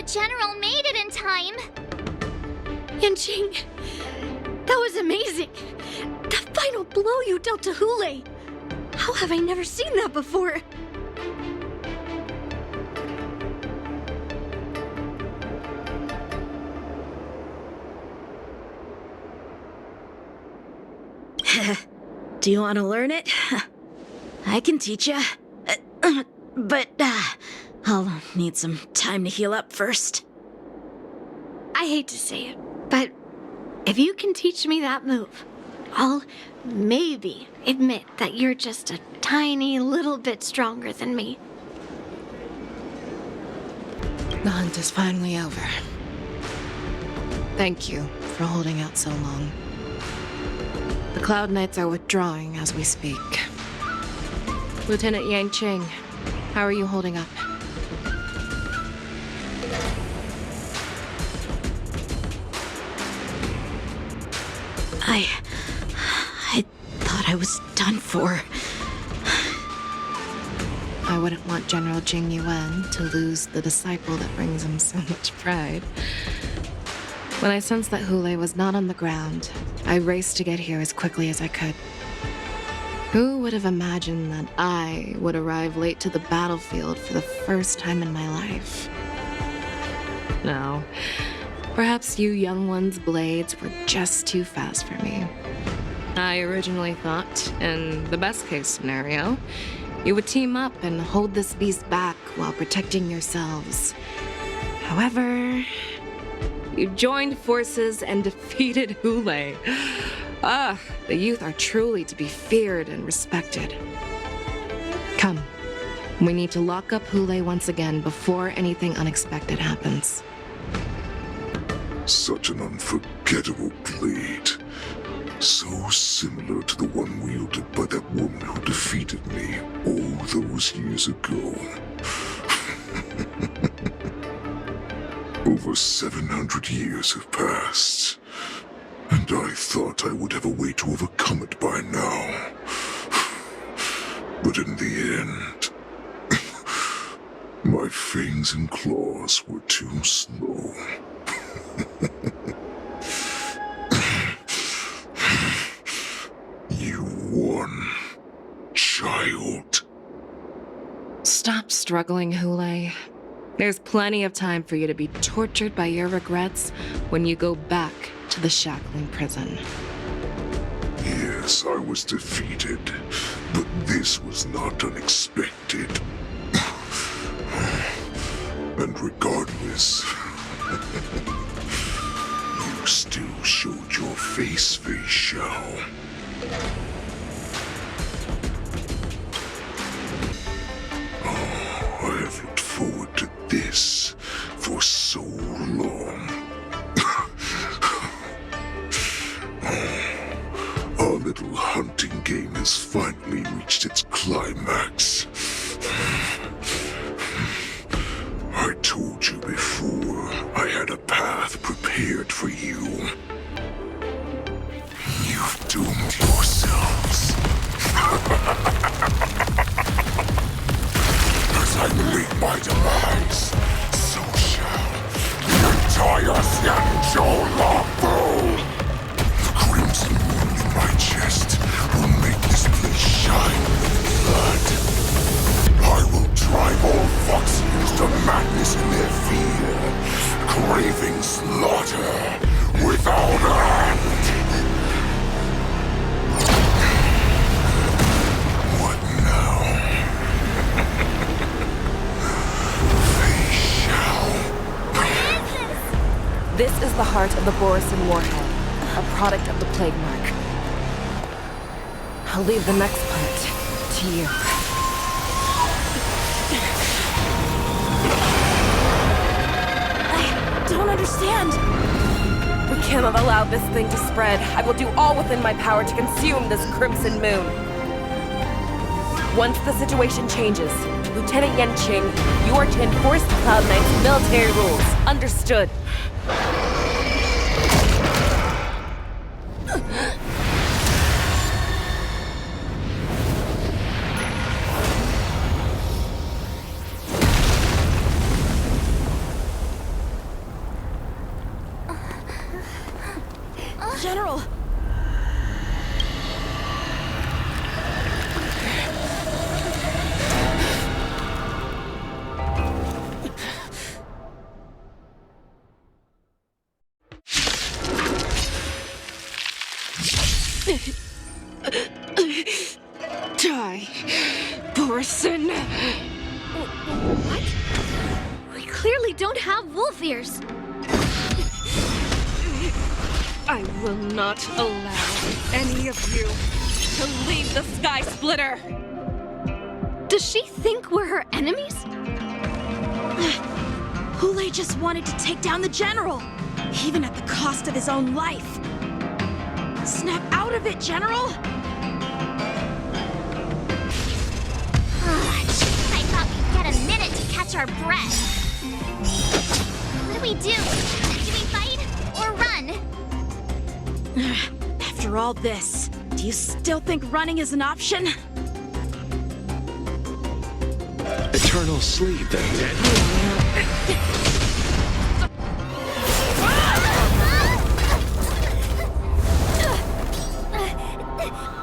General made it in time. Yanqing, that was amazing. The final blow you dealt to Hule. How have I never seen that before? Do you want to learn it? I can teach you. But I'll need some time to heal up first. I hate to say it, but if you can teach me that move, I'll maybe admit that you're just a tiny little bit stronger than me. The hunt is finally over. Thank you for holding out so long. The Cloud Knights are withdrawing as we speak. Lieutenant Yanqing, how are you holding up? I thought I was done for. I wouldn't want General Jing Yuan to lose the disciple that brings him so much pride. When I sensed that Hule was not on the ground, I raced to get here as quickly as I could. Who would have imagined that I would arrive late to the battlefield for the first time in my life? No. Perhaps you young ones' blades were just too fast for me. I originally thought, in the best-case scenario, you would team up and hold this beast back while protecting yourselves. However, you joined forces and defeated Hule. The youth are truly to be feared and respected. Come, we need to lock up Hule once again before anything unexpected happens. Such an unforgettable blade. So similar to the one wielded by that woman who defeated me all those years ago. Over 700 years have passed, and I thought I would have a way to overcome it by now. But in the end, my fangs and claws were too slow. You won, child. Stop struggling, Hule. There's plenty of time for you to be tortured by your regrets when you go back to the shackling prison. Yes, I was defeated, but this was not unexpected. And regardless, you still showed your face, Fei Xiao. I have looked forward to this for so long. Our little hunting game has finally reached its climax. I told you before, I had a path prepared for you. You've doomed yourselves. As I meet my demise, so shall the entire Xianzhou Longbow. The crimson wound in my chest will make this place shine with blood. I will drive all Foxians to madness in their fear, craving slaughter without end. What now? Fei Xiao. This is the heart of the Borisin warhead, a product of the Plague Mark. I'll leave the next part to you. I don't understand. We cannot allow this thing to spread. I will do all within my power to consume this Crimson Moon. Once the situation changes, Lieutenant Yanqing, you are to enforce the Cloud Knight's military rules. Understood. my portion. What? We clearly don't have wolf ears. I will not allow any of you to leave the Sky Splitter. Does she think we're her enemies? Hule just wanted to take down the general, even at the cost of his own life. Snap out of it, General! I thought we'd get a minute to catch our breath. What do we do? Do we fight or run? After all this, do you still think running is an option? Eternal sleep, then.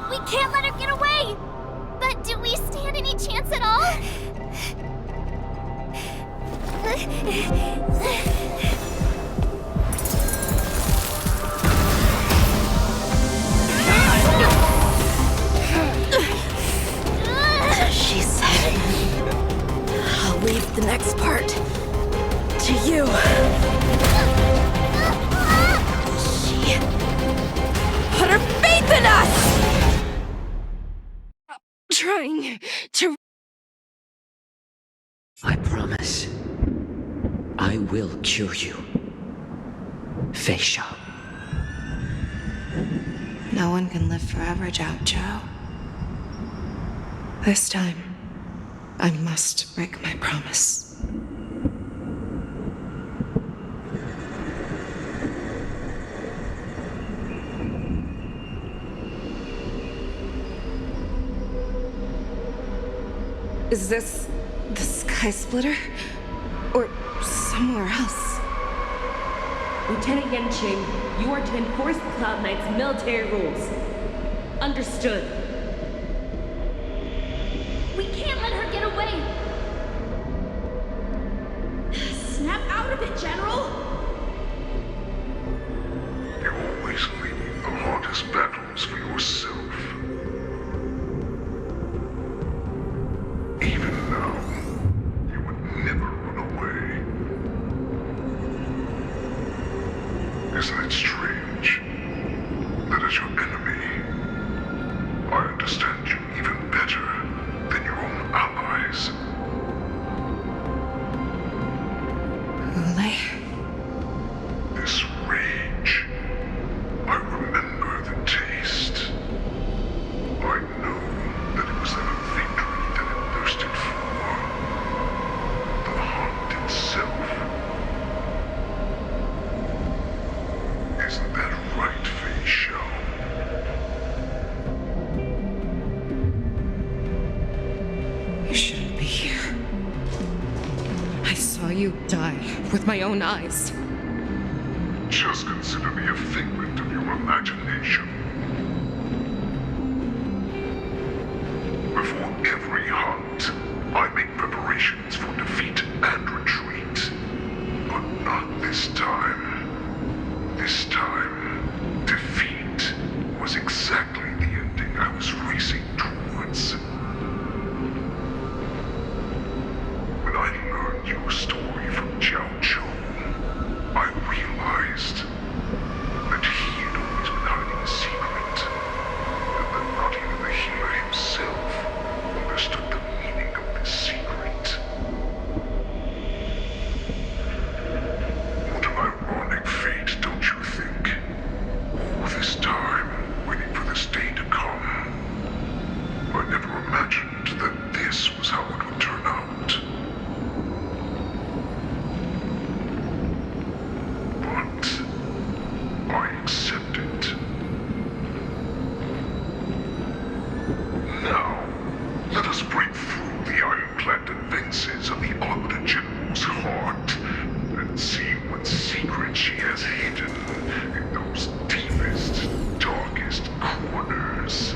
We can't let her get away! But do we stand any chance at all? She said, I'll leave the next part to you. She put her faith in us! Trying to... I promise. I will cure you. Fei Shao. No one can live forever, Zhao Zhao. This time, I must break my promise. Is this the Sky Splitter? Or somewhere else? Lieutenant Yanqing, you are to enforce the Cloud Knight's military rules. Understood. We can't let her get away! Snap out of it, General! You always leave the hardest battles for yourself. Even now, you would never run away. Isn't it strange that as your enemy, I understand you even better than your own allies? Hule? This rage, I remember the taste. I know that it was that victory that it thirsted for. The hunt itself. Isn't that right, Fei Shao? You shouldn't be here. I saw you die with my own eyes. Just consider me a figment of your imagination. Before every hunt, I make preparations for defeat and retreat. But not this time. This time, defeat was exactly the ending I was racing towards. When I learned your story from Zhao Zhou, I realized that he had always been hiding a secret, and that not even the healer himself understood the meaning of this secret. What an ironic fate, don't you think? All this time, waiting for this day to come. I never imagined that this was how it would turn out. But I accept it. Now, let us break through the ironclad defenses of the Arbiter General's heart and see what secret she has hidden in those deepest, darkest corners.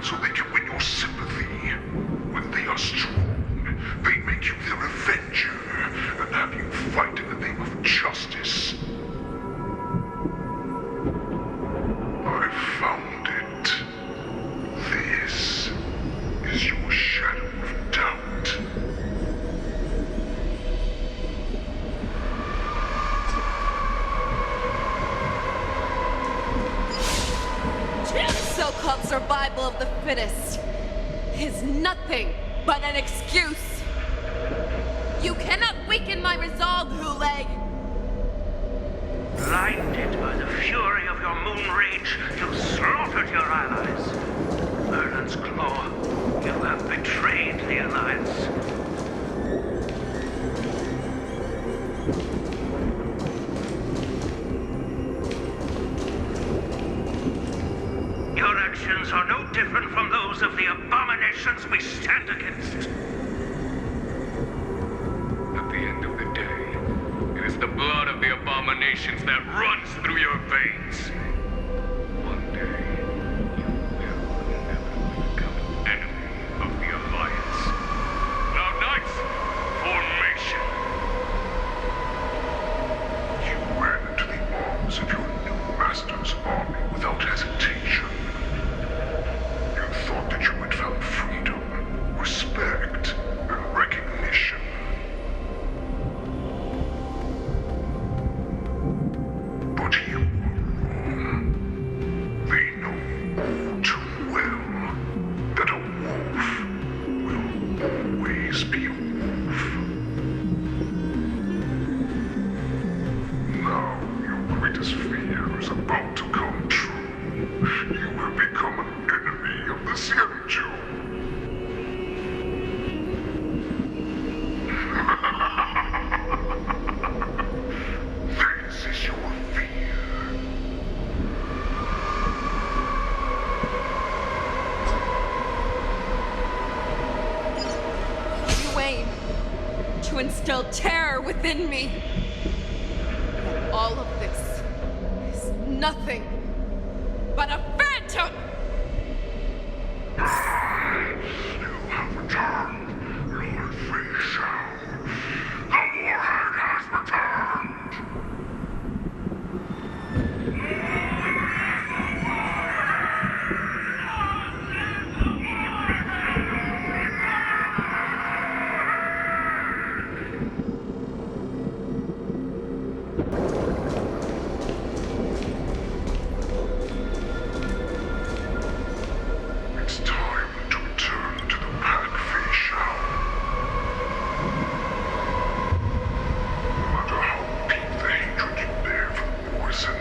so they can win your sympathy. When they are strong, they make you their avenger and have you fight in the name of justice. I found it. This is your shadow of doubt. So-called survival of the fittest is nothing but an excuse. You cannot weaken my resolve, Hule. Blinded by the fury of your moon rage, you slaughtered your allies. Merlin's Claw, you have betrayed the Alliance. Your actions are no different from those of the abominations we stand against. At the end of the day, it is the blood of the abominations that runs through your veins. One day, you will inevitably become an enemy of the Alliance. Now, Knights, formation! You ran into the arms of your new master's army without hesitation. You thought that you had found freedom, respect, and recognition. But you were wrong. They know all too well that a wolf will always be a wolf. Now your greatest fear is about to come true. You have become an enemy of the Xianzhou. This is your fear. You aim to instill terror within me. All of this is nothing but a phantom! You have returned, Lord Fei Shao. The warhead has returned. It's time to return to the pack, Fei Shao. No matter how deep the hatred you bear for the poison,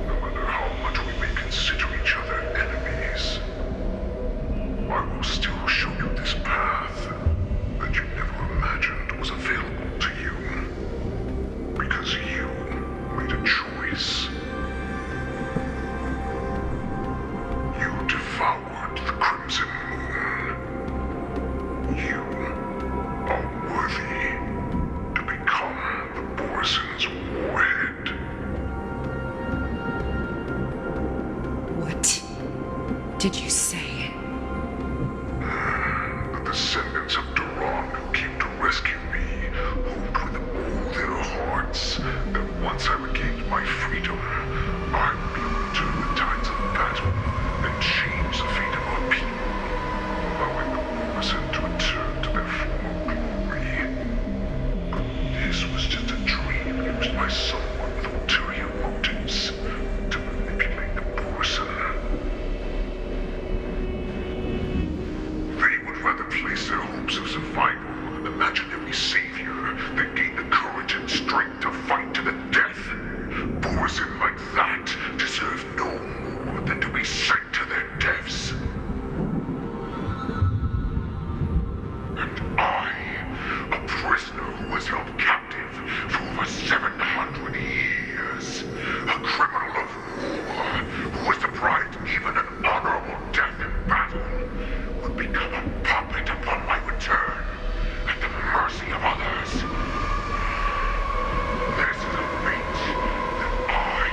no matter how much we may consider each other enemies, I will still show you this path that you never imagined was available to you. Because you made a choice. You devoured the Crimson Moon. You are worthy to become the Borison's warhead. What did you say? The descendants of Duran who came to rescue me hoped with all their hearts that once I regained my freedom, I would be able to turn the tides of battle and change the fate of our people, allowing the Borison to return to their former glory. But this was just a dream used by someone with ulterior motives to manipulate the Borison. They would rather place their hopes of survival on an imaginary savior than gain the courage and strength to fight to the death. Borison like that deserve no more than to be sent to their deaths. And I, a prisoner who was held captive for over 700 years, a criminal of war who was deprived even an honorable death in battle, would become a puppet upon my return at the mercy of others. This is a fate that I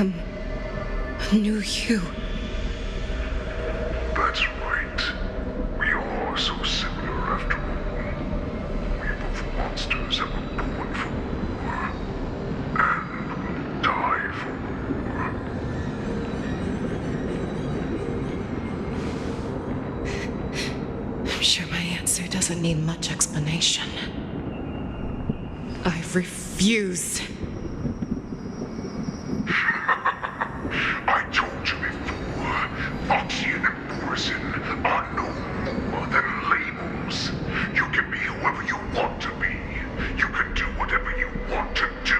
become a new you. That's right. We all are so similar after all. We're both monsters that were born for war. And will die for war. I'm sure my answer doesn't need much explanation. I refuse. I told you before, Foxian and Morrison are no more than labels. You can be whoever you want to be. You can do whatever you want to do.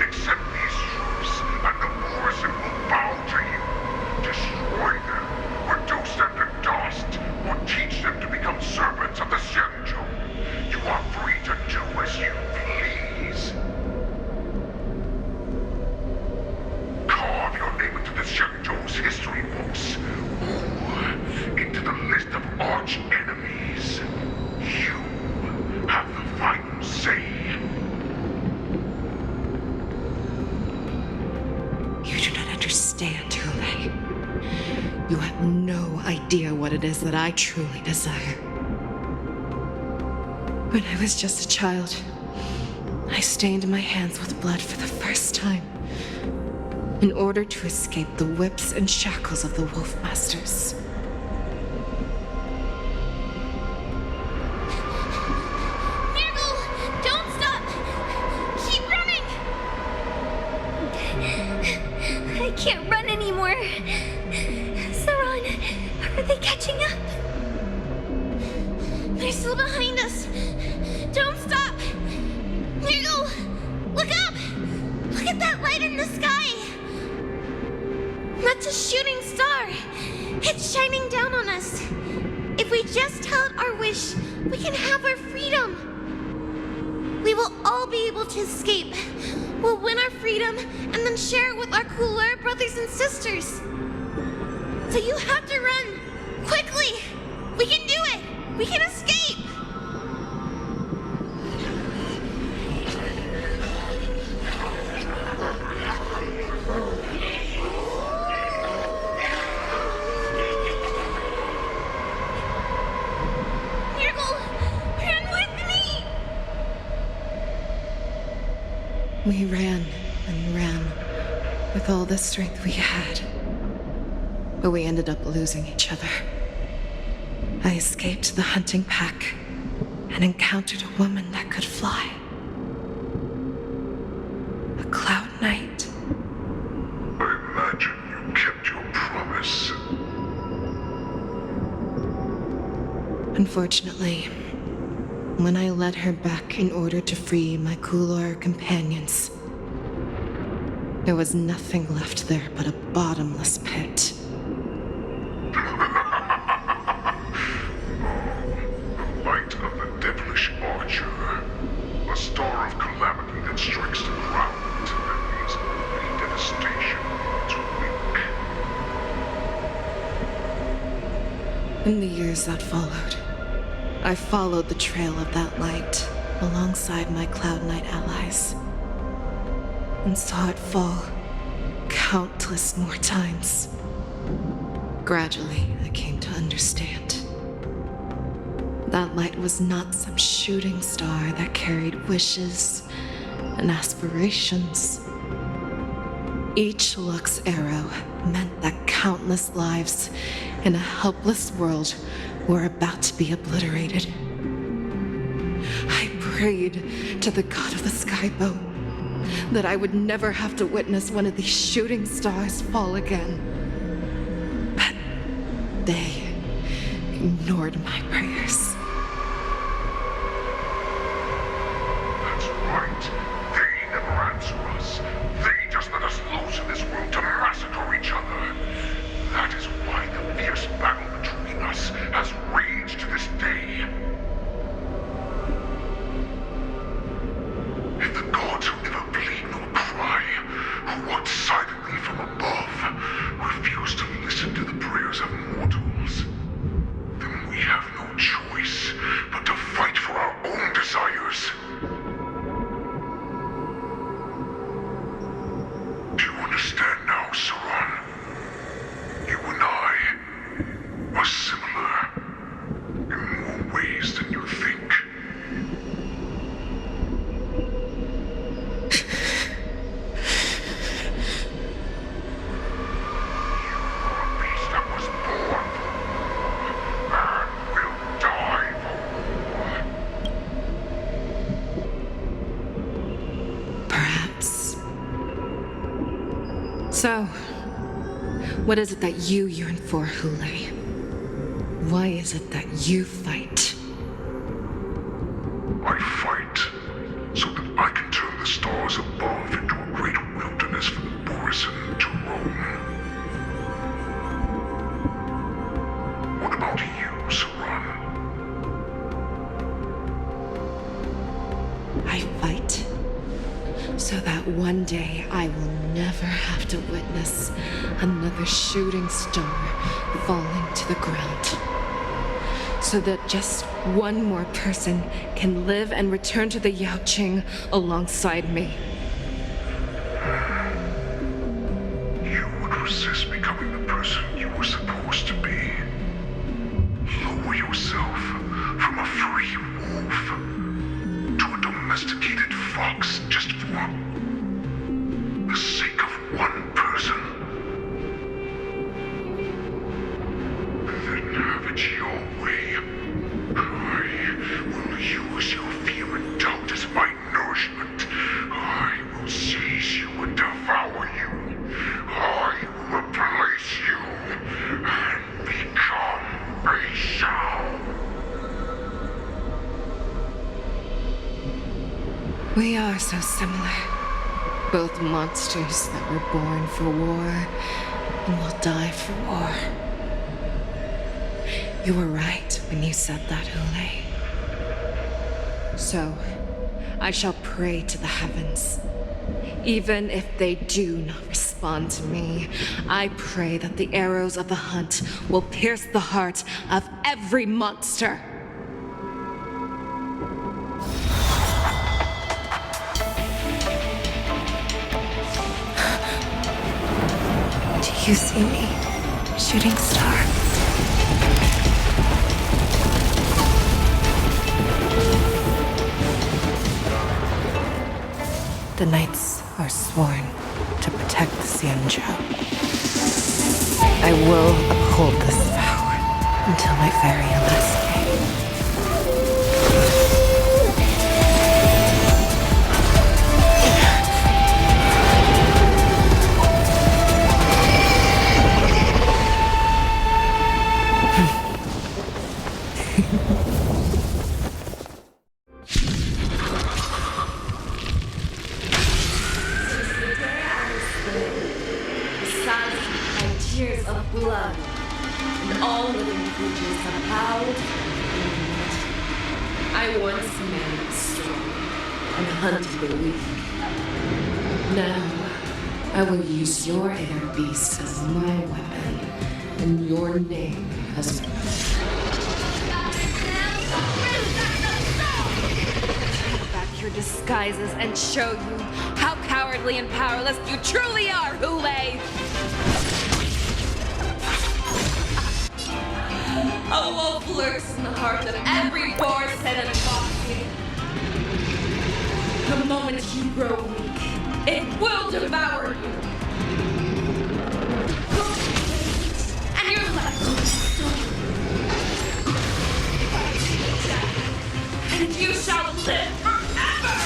Accept these troops, and the Morrison will bow to you. Destroy them, reduce them to dust, or teach them to become servants of the Xianzhou. You are free to do as you please. Carve your name into the Xianzhou's history books, or into the list of arch enemies. You have the final say. You do not understand, Hule. You have no idea what it is that I truly desire. When I was just a child, I stained my hands with blood for the first time in order to escape the whips and shackles of the Wolf Masters. Miracle! Don't stop! Keep running! I can't run anymore. Saran, are they catching up? They're still behind us. Don't stop! Miracle! Look up! Look at that light in the sky! That's a shooting star. It's shining down on us. If we just tell it our wish, we can have our freedom. We will all be able to escape. We'll win our freedom and then share it with our cooler brothers and sisters. So you have to run. Quickly! We can do it! We can escape! We ran and ran with all the strength we had, but we ended up losing each other. I escaped the hunting pack and encountered a woman that could fly. A Cloud Knight. I imagine you kept your promise. Unfortunately, when I led her back in order to free my Kulor companions, there was nothing left there but a bottomless pit. The light of the devilish archer. A star of calamity that strikes the ground and leaves only devastation to wake. In the years that followed, I followed the trail of that light alongside my Cloud Knight allies and saw it fall countless more times. Gradually, I came to understand. That light was not some shooting star that carried wishes and aspirations. Each Lux arrow meant that countless lives in a helpless world were about to be obliterated. I prayed to the god of the skybow that I would never have to witness one of these shooting stars fall again. But they ignored my prayers. That's right. They never answer us. They just let us loose in this world to massacre each other. That is why the fierce battle between us has raged to this day. If the gods who never plead nor cry, who watch silently from above, refuse to listen to the prayers of mortals, then we have no choice So, what is it that you yearn for, Hule? Why is it that you fight? I fight so that I can turn the stars above into a great wilderness from Borison to Rome. What about you, Saran? I fight so that one day I will never have to witness another shooting star falling to the ground. So that just one more person can live and return to the Yaoqing alongside me. You would resist becoming the person you were supposed to be. Lower yourself from a free wolf to a domesticated fox just for the sake of one person. Then have it your way. I will use your fear and doubt as my nourishment. I will seize you and devour you. I will replace you and become a Shao. We are so similar. Both monsters that were born for war and will die for war. You were right when you said that, Hule. So, I shall pray to the heavens. Even if they do not respond to me, I pray that the arrows of the hunt will pierce the heart of every monster. Do you see me, shooting star? The knights are sworn to protect the Xianzhou. I will uphold this vow until my very last day. Tears of blood, and all living creatures have howled and wept. I once made the strong and hunted the weak. Now, I will use your inner beast as my weapon, and your name as Take back your disguises and show you how cowardly and powerless you truly are, Hule! A wolf lurks in the heart of every boar's head and foxy. The moment you grow weak, it will devour you. And you're left with a stone. And you shall live forever!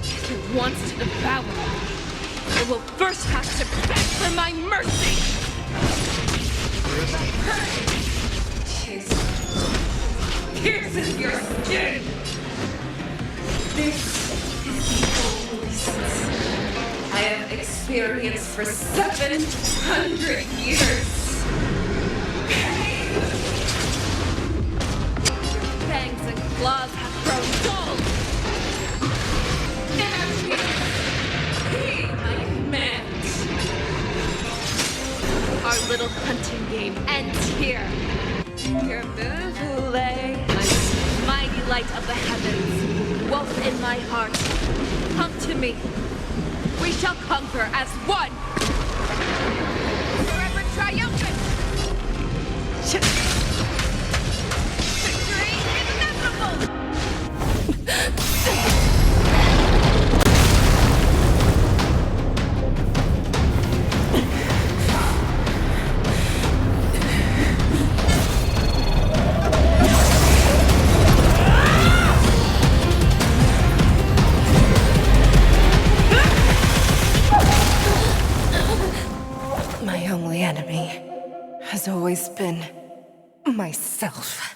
If it wants to devour me, I will first have to beg for my mercy! Pierces your skin! This is the only sense I have experienced for 700 years! Your fangs and claws have grown dull! Heed my command. Our little hunting game ends here. Your move, Hule, my mighty light of the heavens, wolf in my heart. Come to me. We shall conquer as one. Forever triumphant. Victory is inevitable. myself.